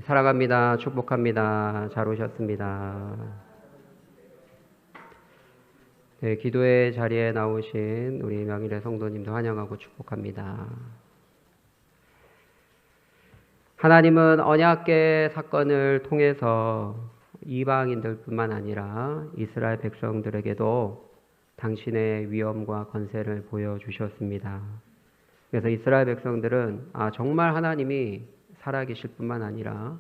사랑합니다. 축복합니다. 잘 오셨습니다. 네, 기도의 자리에 나오신 우리 명일의 성도님도 환영하고 축복합니다. 하나님은 언약궤 사건을 통해서 이방인들뿐만 아니라 이스라엘 백성들에게도 당신의 위엄과 권세를 보여주셨습니다. 그래서 이스라엘 백성들은 정말 하나님이 살아계실 뿐만 아니라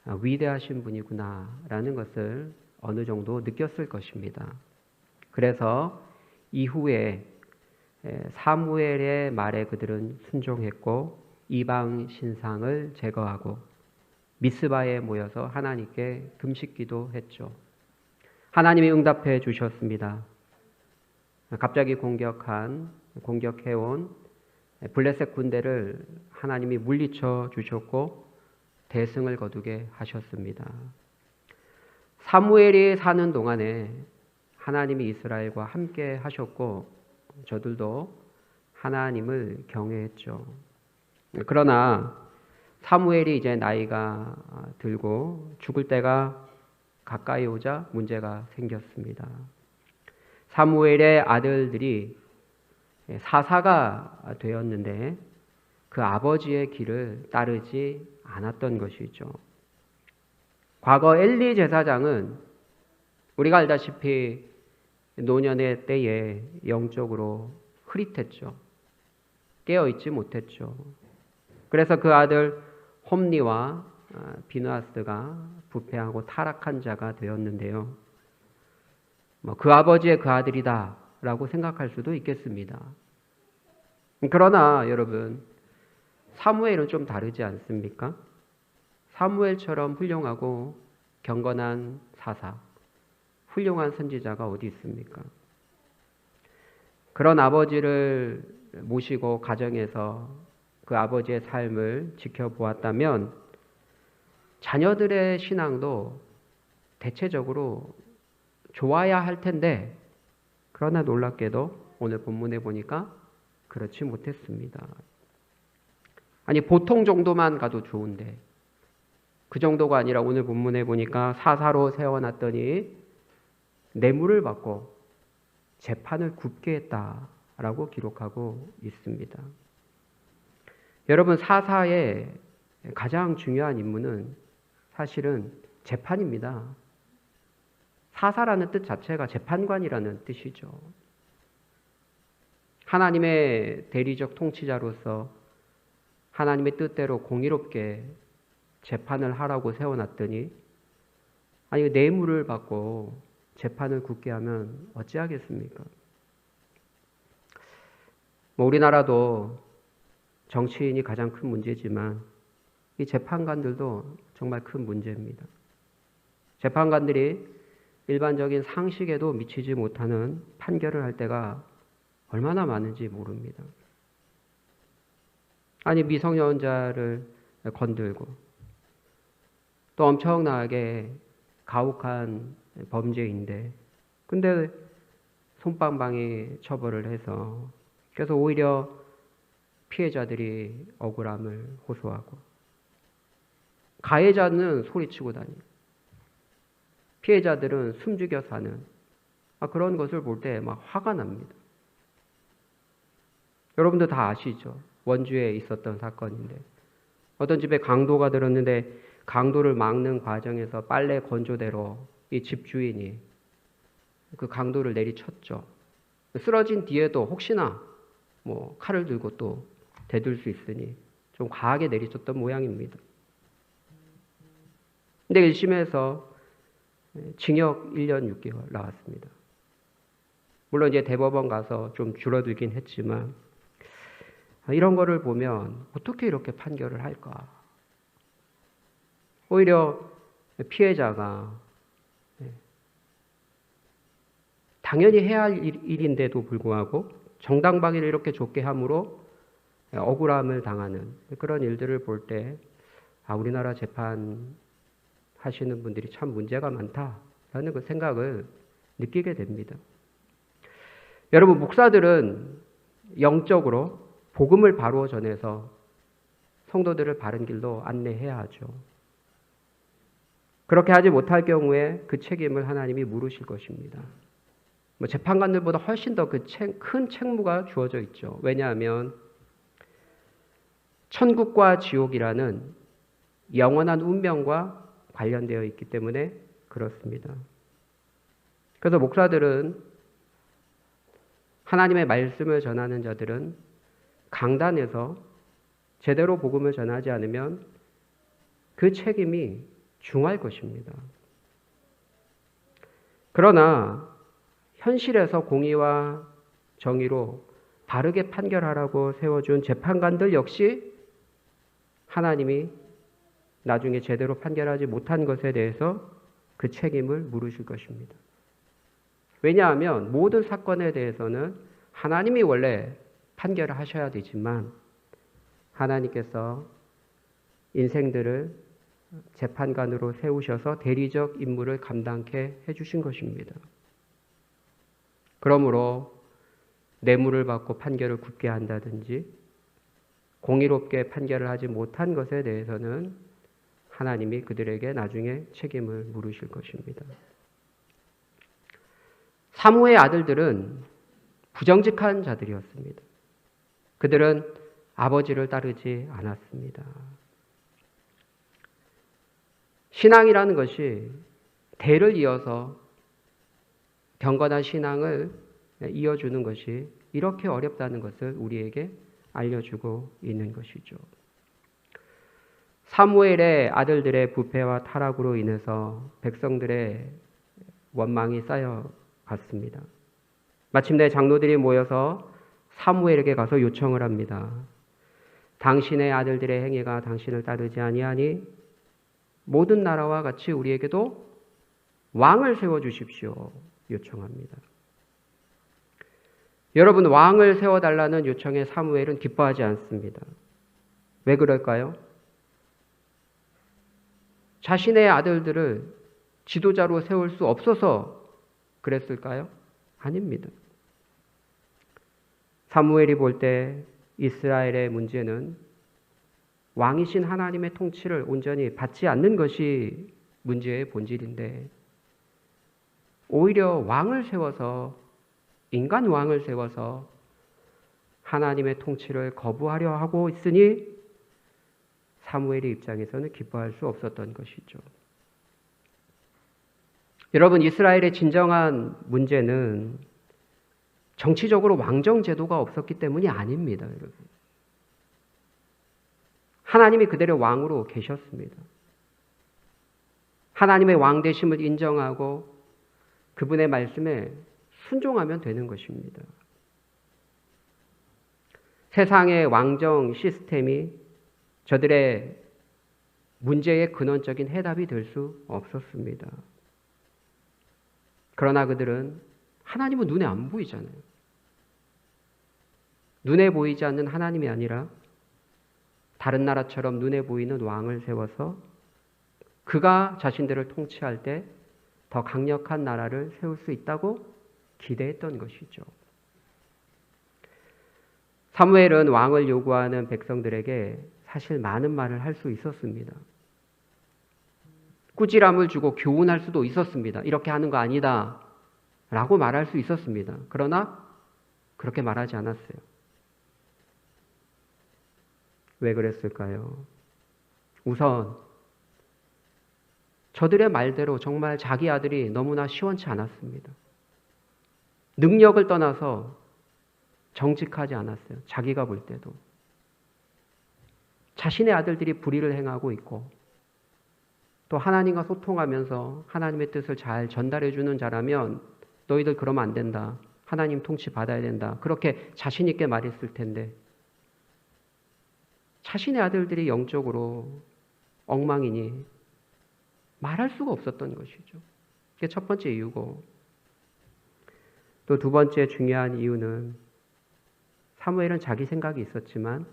위대하신 분이구나 라는 것을 어느 정도 느꼈을 것입니다. 그래서 이후에 사무엘의 말에 그들은 순종했고 이방 신상을 제거하고 미스바에 모여서 하나님께 금식기도 했죠. 하나님이 응답해 주셨습니다. 갑자기 공격해온 블레셋 군대를 하나님이 물리쳐 주셨고 대승을 거두게 하셨습니다. 사무엘이 사는 동안에 하나님이 이스라엘과 함께 하셨고 저들도 하나님을 경외했죠. 그러나 사무엘이 이제 나이가 들고 죽을 때가 가까이 오자 문제가 생겼습니다. 사무엘의 아들들이 사사가 되었는데 그 아버지의 길을 따르지 않았던 것이죠. 과거 엘리 제사장은 우리가 알다시피 노년의 때에 영적으로 흐릿했죠. 깨어있지 못했죠. 그래서 그 아들 홈니와 비느하스가 부패하고 타락한 자가 되었는데요. 그 아버지의 그 아들이다 라고 생각할 수도 있겠습니다. 그러나 여러분, 사무엘은 좀 다르지 않습니까? 사무엘처럼 훌륭하고 경건한 사사, 훌륭한 선지자가 어디 있습니까? 그런 아버지를 모시고 가정에서 그 아버지의 삶을 지켜보았다면 자녀들의 신앙도 대체적으로 좋아야 할 텐데 그러나 놀랍게도 오늘 본문에 보니까 그렇지 못했습니다. 아니 보통 정도만 가도 좋은데 그 정도가 아니라 오늘 본문에 보니까 사사로 세워놨더니 뇌물을 받고 재판을 굽게 했다라고 기록하고 있습니다. 여러분, 사사의 가장 중요한 임무는 사실은 재판입니다. 사사라는 뜻 자체가 재판관이라는 뜻이죠. 하나님의 대리적 통치자로서 하나님의 뜻대로 공의롭게 재판을 하라고 세워놨더니 뇌물을 받고 재판을 굳게 하면 어찌하겠습니까? 우리나라도 정치인이 가장 큰 문제지만 이 재판관들도 정말 큰 문제입니다. 재판관들이 일반적인 상식에도 미치지 못하는 판결을 할 때가 얼마나 많은지 모릅니다. 미성년자를 건들고 또 엄청나게 가혹한 범죄인데 근데 솜방망이 처벌을 해서 그래서 오히려 피해자들이 억울함을 호소하고 가해자는 소리치고 다니고 피해자들은 숨죽여 사는 그런 것을 볼 때 막 화가 납니다. 여러분도 다 아시죠? 원주에 있었던 사건인데 어떤 집에 강도가 들었는데 강도를 막는 과정에서 빨래 건조대로 이 집주인이 그 강도를 내리쳤죠. 쓰러진 뒤에도 혹시나 칼을 들고 또 대들 수 있으니 좀 과하게 내리쳤던 모양입니다. 근데 1심에서 징역 1년 6개월 나왔습니다. 물론 이제 대법원 가서 좀 줄어들긴 했지만 이런 거를 보면 어떻게 이렇게 판결을 할까? 오히려 피해자가 당연히 해야 할 일인데도 불구하고 정당방위를 이렇게 좁게 함으로 억울함을 당하는 그런 일들을 볼 때 우리나라 재판 하시는 분들이 참 문제가 많다라는 그 생각을 느끼게 됩니다. 여러분, 목사들은 영적으로 복음을 바로 전해서 성도들을 바른 길로 안내해야 하죠. 그렇게 하지 못할 경우에 그 책임을 하나님이 물으실 것입니다. 재판관들보다 훨씬 더 큰 책무가 주어져 있죠. 왜냐하면 천국과 지옥이라는 영원한 운명과 관련되어 있기 때문에 그렇습니다. 그래서 목사들은, 하나님의 말씀을 전하는 자들은 강단에서 제대로 복음을 전하지 않으면 그 책임이 중할 것입니다. 그러나 현실에서 공의와 정의로 바르게 판결하라고 세워준 재판관들 역시 하나님이 나중에 제대로 판결하지 못한 것에 대해서 그 책임을 물으실 것입니다. 왜냐하면 모든 사건에 대해서는 하나님이 원래 판결을 하셔야 되지만 하나님께서 인생들을 재판관으로 세우셔서 대리적 임무를 감당케 해주신 것입니다. 그러므로 뇌물을 받고 판결을 굳게 한다든지 공의롭게 판결을 하지 못한 것에 대해서는 하나님이 그들에게 나중에 책임을 물으실 것입니다. 사무의 아들들은 부정직한 자들이었습니다. 그들은 아버지를 따르지 않았습니다. 신앙이라는 것이 대를 이어서 경건한 신앙을 이어주는 것이 이렇게 어렵다는 것을 우리에게 알려주고 있는 것이죠. 사무엘의 아들들의 부패와 타락으로 인해서 백성들의 원망이 쌓여갔습니다. 마침내 장로들이 모여서 사무엘에게 가서 요청을 합니다. 당신의 아들들의 행위가 당신을 따르지 아니하니 모든 나라와 같이 우리에게도 왕을 세워주십시오. 요청합니다. 여러분, 왕을 세워달라는 요청에 사무엘은 기뻐하지 않습니다. 왜 그럴까요? 자신의 아들들을 지도자로 세울 수 없어서 그랬을까요? 아닙니다. 사무엘이 볼 때 이스라엘의 문제는 왕이신 하나님의 통치를 온전히 받지 않는 것이 문제의 본질인데 오히려 왕을 세워서, 인간 왕을 세워서 하나님의 통치를 거부하려 하고 있으니 사무엘의 입장에서는 기뻐할 수 없었던 것이죠. 여러분, 이스라엘의 진정한 문제는 정치적으로 왕정 제도가 없었기 때문이 아닙니다. 여러분, 하나님이 그들의 왕으로 계셨습니다. 하나님의 왕 되심을 인정하고 그분의 말씀에 순종하면 되는 것입니다. 세상의 왕정 시스템이 저들의 문제의 근원적인 해답이 될 수 없었습니다. 그러나 그들은, 하나님은 눈에 안 보이잖아요. 눈에 보이지 않는 하나님이 아니라 다른 나라처럼 눈에 보이는 왕을 세워서 그가 자신들을 통치할 때 더 강력한 나라를 세울 수 있다고 기대했던 것이죠. 사무엘은 왕을 요구하는 백성들에게 사실 많은 말을 할 수 있었습니다. 꾸지람을 주고 교훈할 수도 있었습니다. 이렇게 하는 거 아니다 라고 말할 수 있었습니다. 그러나 그렇게 말하지 않았어요. 왜 그랬을까요? 우선 저들의 말대로 정말 자기 아들이 너무나 시원치 않았습니다. 능력을 떠나서 정직하지 않았어요. 자기가 볼 때도. 자신의 아들들이 불의를 행하고 있고 또 하나님과 소통하면서 하나님의 뜻을 잘 전달해 주는 자라면 너희들 그러면 안 된다. 하나님 통치 받아야 된다. 그렇게 자신 있게 말했을 텐데 자신의 아들들이 영적으로 엉망이니 말할 수가 없었던 것이죠. 그게 첫 번째 이유고, 또 두 번째 중요한 이유는 사무엘은 자기 생각이 있었지만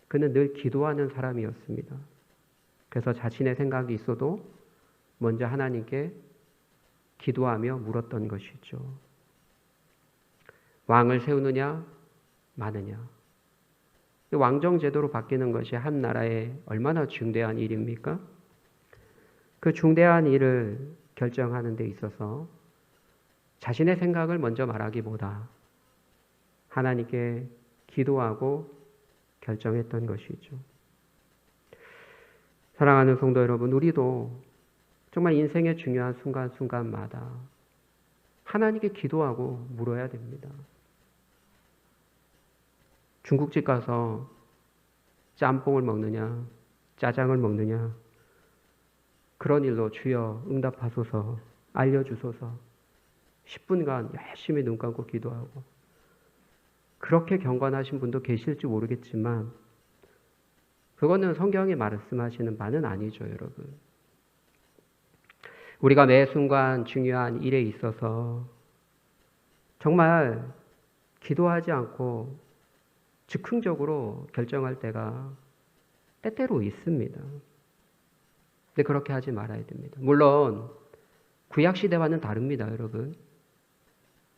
그는 늘 기도하는 사람이었습니다. 그래서 자신의 생각이 있어도 먼저 하나님께 기도하며 물었던 것이죠. 왕을 세우느냐 마느냐. 왕정 제도로 바뀌는 것이 한 나라에 얼마나 중대한 일입니까? 그 중대한 일을 결정하는 데 있어서 자신의 생각을 먼저 말하기보다 하나님께 기도하고 결정했던 것이죠. 사랑하는 성도 여러분, 우리도 정말 인생의 중요한 순간순간마다 하나님께 기도하고 물어야 됩니다. 중국집 가서 짬뽕을 먹느냐, 짜장을 먹느냐, 그런 일로 주여 응답하소서, 알려주소서 10분간 열심히 눈 감고 기도하고, 그렇게 경건하신 분도 계실지 모르겠지만 그거는 성경이 말씀하시는 바는 아니죠, 여러분. 우리가 매 순간 중요한 일에 있어서 정말 기도하지 않고 즉흥적으로 결정할 때가 때때로 있습니다. 근데 그렇게 하지 말아야 됩니다. 물론 구약시대와는 다릅니다, 여러분.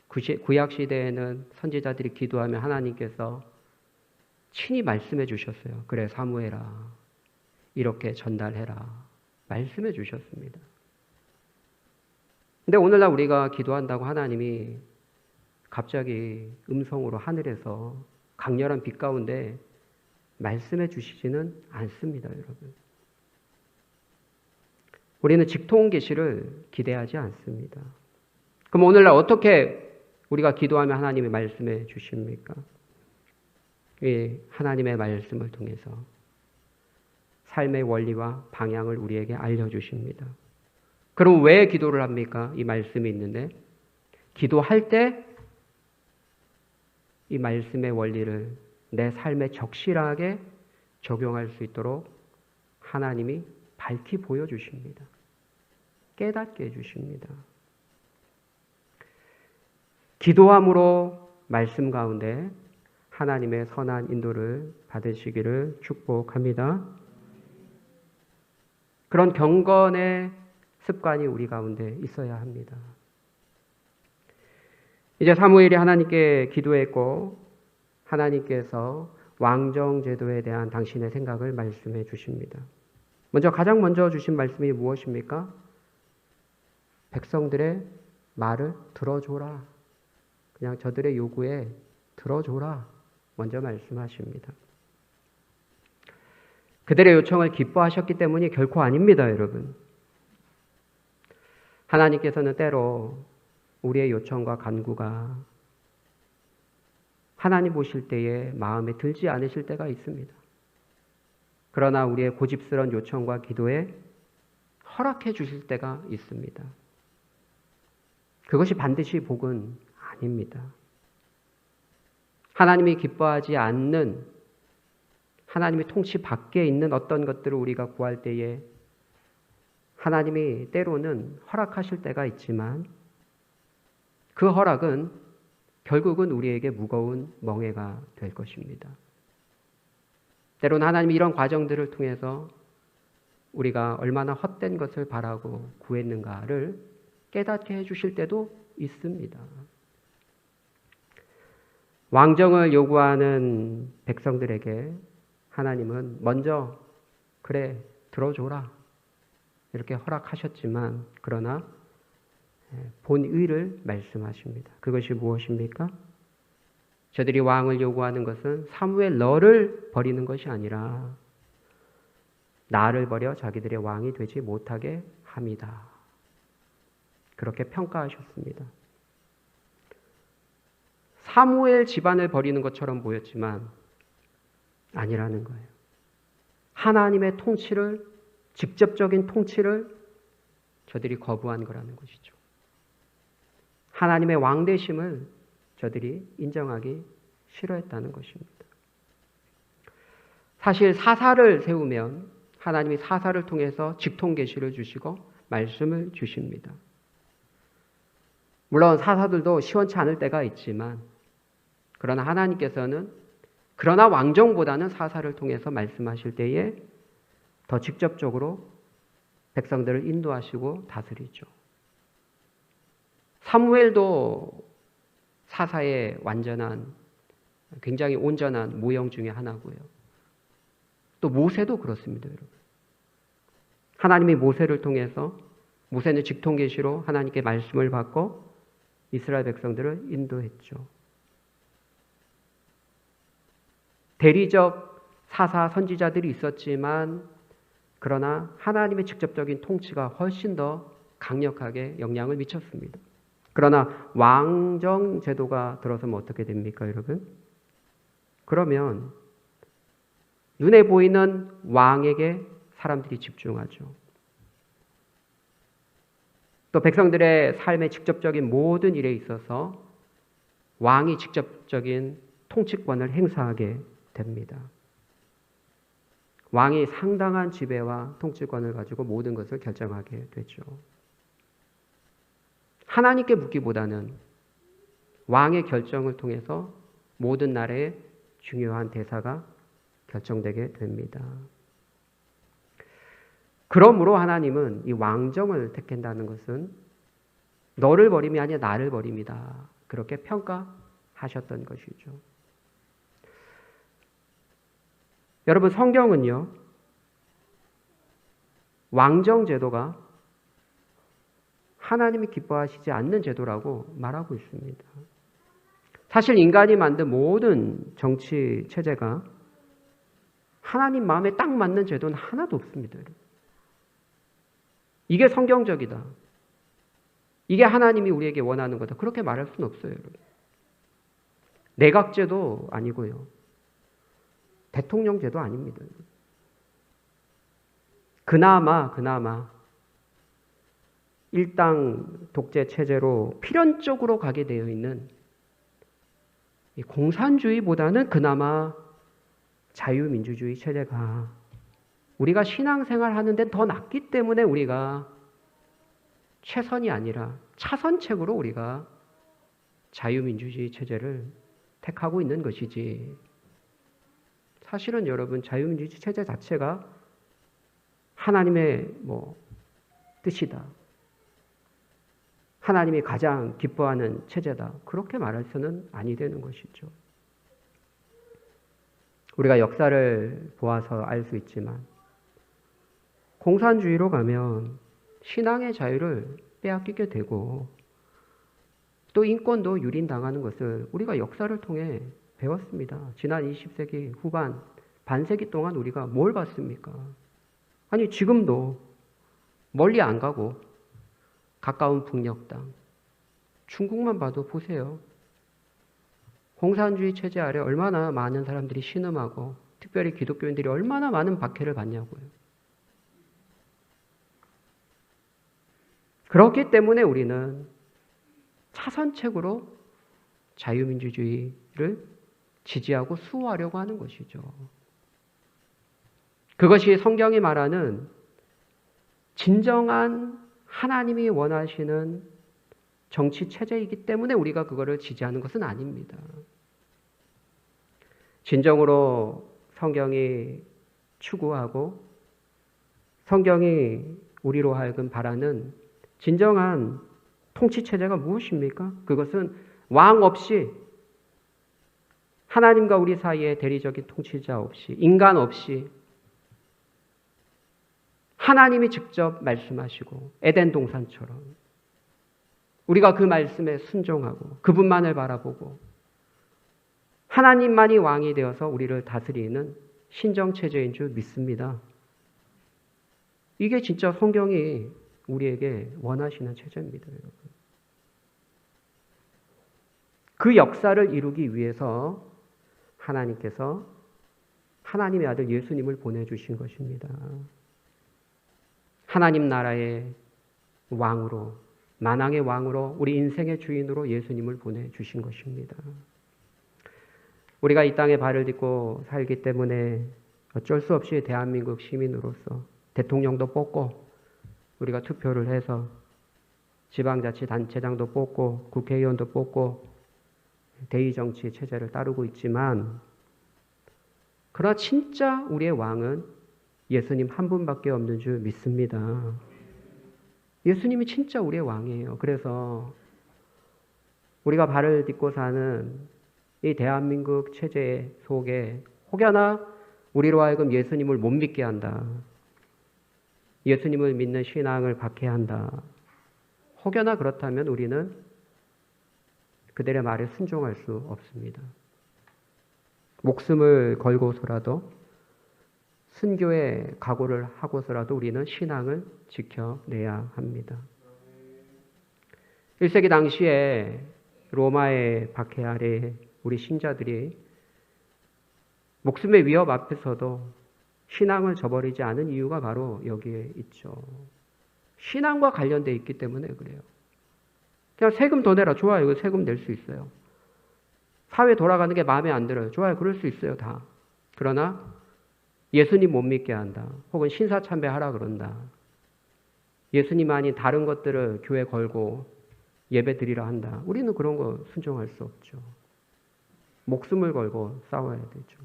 구약시대에는 선지자들이 기도하면 하나님께서 친히 말씀해 주셨어요. 그래, 사무엘아, 이렇게 전달해라. 말씀해 주셨습니다. 근데 오늘날 우리가 기도한다고 하나님이 갑자기 음성으로 하늘에서 강렬한 빛 가운데 말씀해 주시지는 않습니다, 여러분. 우리는 직통 계시를 기대하지 않습니다. 그럼 오늘날 어떻게 우리가 기도하면 하나님이 말씀해 주십니까? 하나님의 말씀을 통해서 삶의 원리와 방향을 우리에게 알려주십니다. 그럼 왜 기도를 합니까? 이 말씀이 있는데, 기도할 때 이 말씀의 원리를 내 삶에 적실하게 적용할 수 있도록 하나님이 밝히 보여주십니다. 깨닫게 해주십니다. 기도함으로 말씀 가운데 하나님의 선한 인도를 받으시기를 축복합니다. 그런 경건의 습관이 우리 가운데 있어야 합니다. 이제 사무엘이 하나님께 기도했고 하나님께서 왕정제도에 대한 당신의 생각을 말씀해 주십니다. 가장 먼저 주신 말씀이 무엇입니까? 백성들의 말을 들어줘라. 그냥 저들의 요구에 들어줘라. 먼저 말씀하십니다. 그들의 요청을 기뻐하셨기 때문이 결코 아닙니다, 여러분. 하나님께서는 때로 우리의 요청과 간구가 하나님 보실 때에 마음에 들지 않으실 때가 있습니다. 그러나 우리의 고집스러운 요청과 기도에 허락해 주실 때가 있습니다. 그것이 반드시 복은 아닙니다. 하나님이 기뻐하지 않는, 하나님의 통치 밖에 있는 어떤 것들을 우리가 구할 때에 하나님이 때로는 허락하실 때가 있지만 그 허락은 결국은 우리에게 무거운 멍해가 될 것입니다. 때로는 하나님이 이런 과정들을 통해서 우리가 얼마나 헛된 것을 바라고 구했는가를 깨닫게 해주실 때도 있습니다. 왕정을 요구하는 백성들에게 하나님은 먼저 그래 들어줘라 이렇게 허락하셨지만, 그러나 본의를 말씀하십니다. 그것이 무엇입니까? 저들이 왕을 요구하는 것은 사무엘 너를 버리는 것이 아니라 나를 버려 자기들의 왕이 되지 못하게 함이다. 그렇게 평가하셨습니다. 사무엘 집안을 버리는 것처럼 보였지만 아니라는 거예요. 하나님의 통치를, 직접적인 통치를 저들이 거부한 거라는 것이죠. 하나님의 왕되심을 저들이 인정하기 싫어했다는 것입니다. 사실 사사를 세우면 하나님이 사사를 통해서 직통 계시를 주시고 말씀을 주십니다. 물론 사사들도 시원치 않을 때가 있지만, 그러나 하나님께서는 그러나 왕정보다는 사사를 통해서 말씀하실 때에 더 직접적으로 백성들을 인도하시고 다스리죠. 사무엘도 사사의 완전한, 굉장히 온전한 모형 중에 하나고요. 또 모세도 그렇습니다, 여러분. 하나님이 모세를 통해서 모세는 직통계시로 하나님께 말씀을 받고 이스라엘 백성들을 인도했죠. 대리적 사사 선지자들이 있었지만 그러나 하나님의 직접적인 통치가 훨씬 더 강력하게 영향을 미쳤습니다. 그러나 왕정 제도가 들어서면 어떻게 됩니까, 여러분? 그러면 눈에 보이는 왕에게 사람들이 집중하죠. 또 백성들의 삶의 직접적인 모든 일에 있어서 왕이 직접적인 통치권을 행사하게 됩니다. 왕이 상당한 지배와 통치권을 가지고 모든 것을 결정하게 되죠. 하나님께 묻기보다는 왕의 결정을 통해서 모든 나라의 중요한 대사가 결정되게 됩니다. 그러므로 하나님은 이 왕정을 택한다는 것은 너를 버림이 아니라 나를 버림이다. 그렇게 평가하셨던 것이죠. 여러분, 성경은요, 왕정 제도가 하나님이 기뻐하시지 않는 제도라고 말하고 있습니다. 사실 인간이 만든 모든 정치 체제가 하나님 마음에 딱 맞는 제도는 하나도 없습니다. 이게 성경적이다. 이게 하나님이 우리에게 원하는 거다. 그렇게 말할 수는 없어요, 여러분. 내각제도 아니고요. 대통령제도 아닙니다. 그나마 일당 독재 체제로 필연적으로 가게 되어 있는 이 공산주의보다는 그나마 자유민주주의 체제가 우리가 신앙생활 하는데 더 낫기 때문에 우리가 최선이 아니라 차선책으로 우리가 자유민주주의 체제를 택하고 있는 것이지. 사실은 여러분, 자유민주주의 체제 자체가 하나님의 뜻이다. 하나님이 가장 기뻐하는 체제다. 그렇게 말해서는 아니 되는 것이죠. 우리가 역사를 보아서 알 수 있지만 공산주의로 가면 신앙의 자유를 빼앗기게 되고 또 인권도 유린당하는 것을 우리가 역사를 통해 배웠습니다. 지난 20세기 후반 반세기 동안 우리가 뭘 봤습니까? 아니 지금도 멀리 안 가고 가까운 북녘 땅 중국만 봐도 보세요. 공산주의 체제 아래 얼마나 많은 사람들이 신음하고 특별히 기독교인들이 얼마나 많은 박해를 받냐고요. 그렇기 때문에 우리는 차선책으로 자유민주주의를 지지하고 수호하려고 하는 것이죠. 그것이 성경이 말하는 진정한 하나님이 원하시는 정치 체제이기 때문에 우리가 그거를 지지하는 것은 아닙니다. 진정으로 성경이 추구하고 성경이 우리로 하여금 바라는 진정한 통치 체제가 무엇입니까? 그것은 왕 없이 하나님과 우리 사이에 대리적인 통치자 없이 인간 없이 하나님이 직접 말씀하시고 에덴 동산처럼 우리가 그 말씀에 순종하고 그분만을 바라보고 하나님만이 왕이 되어서 우리를 다스리는 신정체제인 줄 믿습니다. 이게 진짜 성경이 우리에게 원하시는 체제입니다, 여러분. 그 역사를 이루기 위해서 하나님께서 하나님의 아들 예수님을 보내주신 것입니다. 하나님 나라의 왕으로, 만왕의 왕으로, 우리 인생의 주인으로 예수님을 보내주신 것입니다. 우리가 이 땅에 발을 딛고 살기 때문에 어쩔 수 없이 대한민국 시민으로서 대통령도 뽑고 우리가 투표를 해서 지방자치단체장도 뽑고 국회의원도 뽑고 대의정치 체제를 따르고 있지만 그러나 진짜 우리의 왕은 예수님 한 분밖에 없는 줄 믿습니다. 예수님이 진짜 우리의 왕이에요. 그래서 우리가 발을 딛고 사는 이 대한민국 체제 속에 혹여나 우리로 하여금 예수님을 못 믿게 한다. 예수님을 믿는 신앙을 박해한다. 혹여나 그렇다면 우리는 그들의 말에 순종할 수 없습니다. 목숨을 걸고서라도 순교의 각오를 하고서라도 우리는 신앙을 지켜내야 합니다. 1세기 당시에 로마의 박해 아래 우리 신자들이 목숨의 위협 앞에서도 신앙을 저버리지 않은 이유가 바로 여기에 있죠. 신앙과 관련되어 있기 때문에 그래요. 그냥 세금 더 내라. 좋아요. 이거 세금 낼 수 있어요. 사회 돌아가는 게 마음에 안 들어요. 좋아요. 그럴 수 있어요. 다. 그러나 예수님 못 믿게 한다. 혹은 신사참배하라 그런다. 예수님 아닌 다른 것들을 교회 걸고 예배 드리라 한다. 우리는 그런 거 순종할 수 없죠. 목숨을 걸고 싸워야 되죠.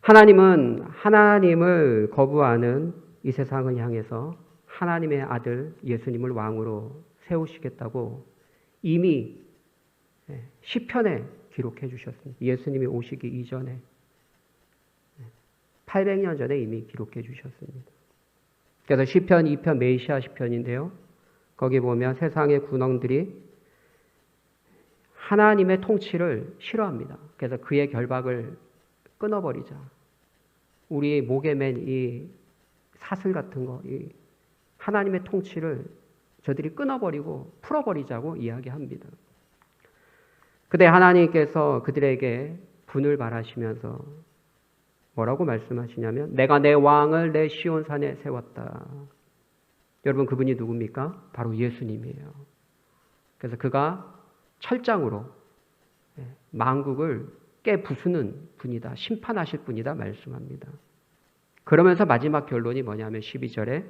하나님은 하나님을 거부하는 이 세상을 향해서 하나님의 아들 예수님을 왕으로 세우시겠다고 이미 시편에 기록해 주셨습니다. 예수님이 오시기 이전에 800년 전에 이미 기록해 주셨습니다. 그래서 시편 2편 메시아 시편인데요. 거기 보면 세상의 군왕들이 하나님의 통치를 싫어합니다. 그래서 그의 결박을 끊어버리자. 우리 목에 맨 이 사슬 같은 거, 이 하나님의 통치를 저들이 끊어버리고 풀어버리자고 이야기합니다. 그때 하나님께서 그들에게 분을 발하시면서 뭐라고 말씀하시냐면 내가 내 왕을 내 시온산에 세웠다. 여러분 그분이 누굽니까? 바로 예수님이에요. 그래서 그가 철장으로 만국을 깨부수는 분이다. 심판하실 분이다 말씀합니다. 그러면서 마지막 결론이 뭐냐면 12절에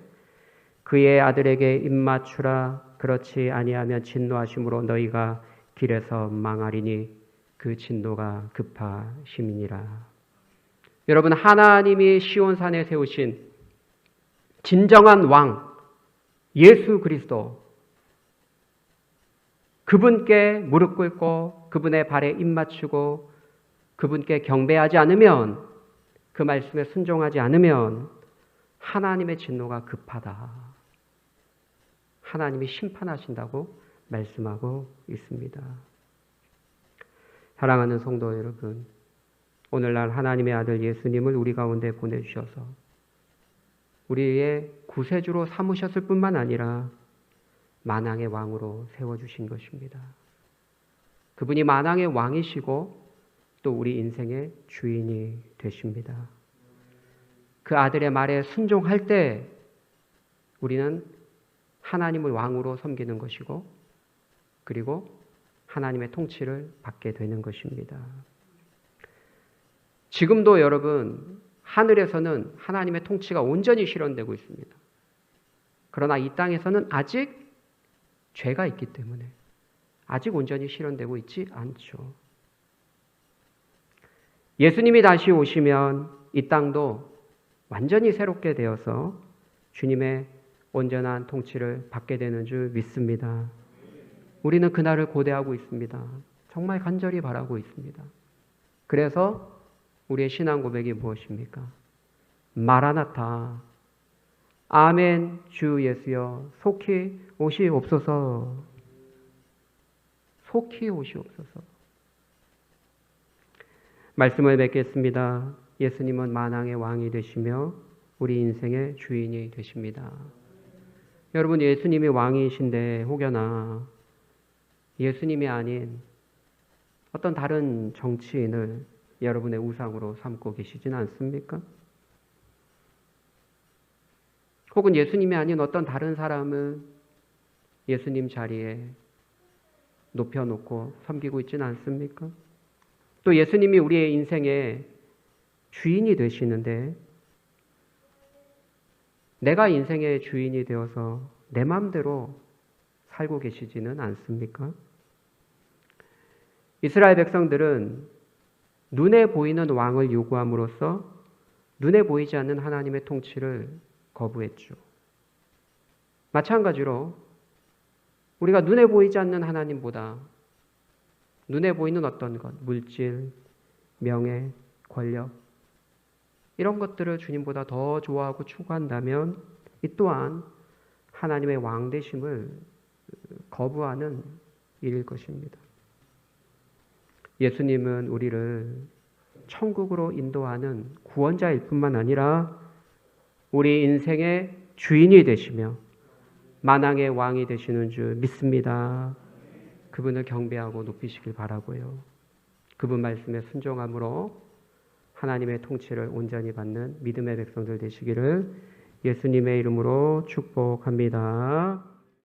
그의 아들에게 입맞추라. 그렇지 아니하면 진노하심으로 너희가 길에서 망하리니 그 진노가 급하심이니라. 여러분 하나님이 시온산에 세우신 진정한 왕 예수 그리스도 그분께 무릎 꿇고 그분의 발에 입맞추고 그분께 경배하지 않으면 그 말씀에 순종하지 않으면 하나님의 진노가 급하다. 하나님이 심판하신다고 말씀하고 있습니다. 사랑하는 성도 여러분, 오늘날 하나님의 아들 예수님을 우리 가운데 보내주셔서 우리의 구세주로 삼으셨을 뿐만 아니라 만왕의 왕으로 세워주신 것입니다. 그분이 만왕의 왕이시고 또 우리 인생의 주인이 되십니다. 그 아들의 말에 순종할 때 우리는 하나님을 왕으로 섬기는 것이고 그리고 하나님의 통치를 받게 되는 것입니다. 지금도 여러분 하늘에서는 하나님의 통치가 온전히 실현되고 있습니다. 그러나 이 땅에서는 아직 죄가 있기 때문에 아직 온전히 실현되고 있지 않죠. 예수님이 다시 오시면 이 땅도 완전히 새롭게 되어서 주님의 온전한 통치를 받게 되는 줄 믿습니다. 우리는 그날을 고대하고 있습니다. 정말 간절히 바라고 있습니다. 그래서 우리의 신앙 고백이 무엇입니까? 마라나타, 아멘 주 예수여 속히 오시옵소서. 속히 오시옵소서. 말씀을 맺겠습니다. 예수님은 만왕의 왕이 되시며 우리 인생의 주인이 되십니다. 여러분 예수님이 왕이신데 혹여나 예수님이 아닌 어떤 다른 정치인을 여러분의 우상으로 삼고 계시진 않습니까? 혹은 예수님이 아닌 어떤 다른 사람을 예수님 자리에 높여놓고 섬기고 있지는 않습니까? 또 예수님이 우리의 인생의 주인이 되시는데 내가 인생의 주인이 되어서 내 마음대로 살고 계시지는 않습니까? 이스라엘 백성들은 눈에 보이는 왕을 요구함으로써 눈에 보이지 않는 하나님의 통치를 거부했죠. 마찬가지로 우리가 눈에 보이지 않는 하나님보다 눈에 보이는 어떤 것, 물질, 명예, 권력 이런 것들을 주님보다 더 좋아하고 추구한다면 이 또한 하나님의 왕 되심을 거부하는 일일 것입니다. 예수님은 우리를 천국으로 인도하는 구원자일 뿐만 아니라 우리 인생의 주인이 되시며 만왕의 왕이 되시는 줄 믿습니다. 그분을 경배하고 높이시길 바라고요. 그분 말씀에 순종함으로 하나님의 통치를 온전히 받는 믿음의 백성들 되시기를 예수님의 이름으로 축복합니다.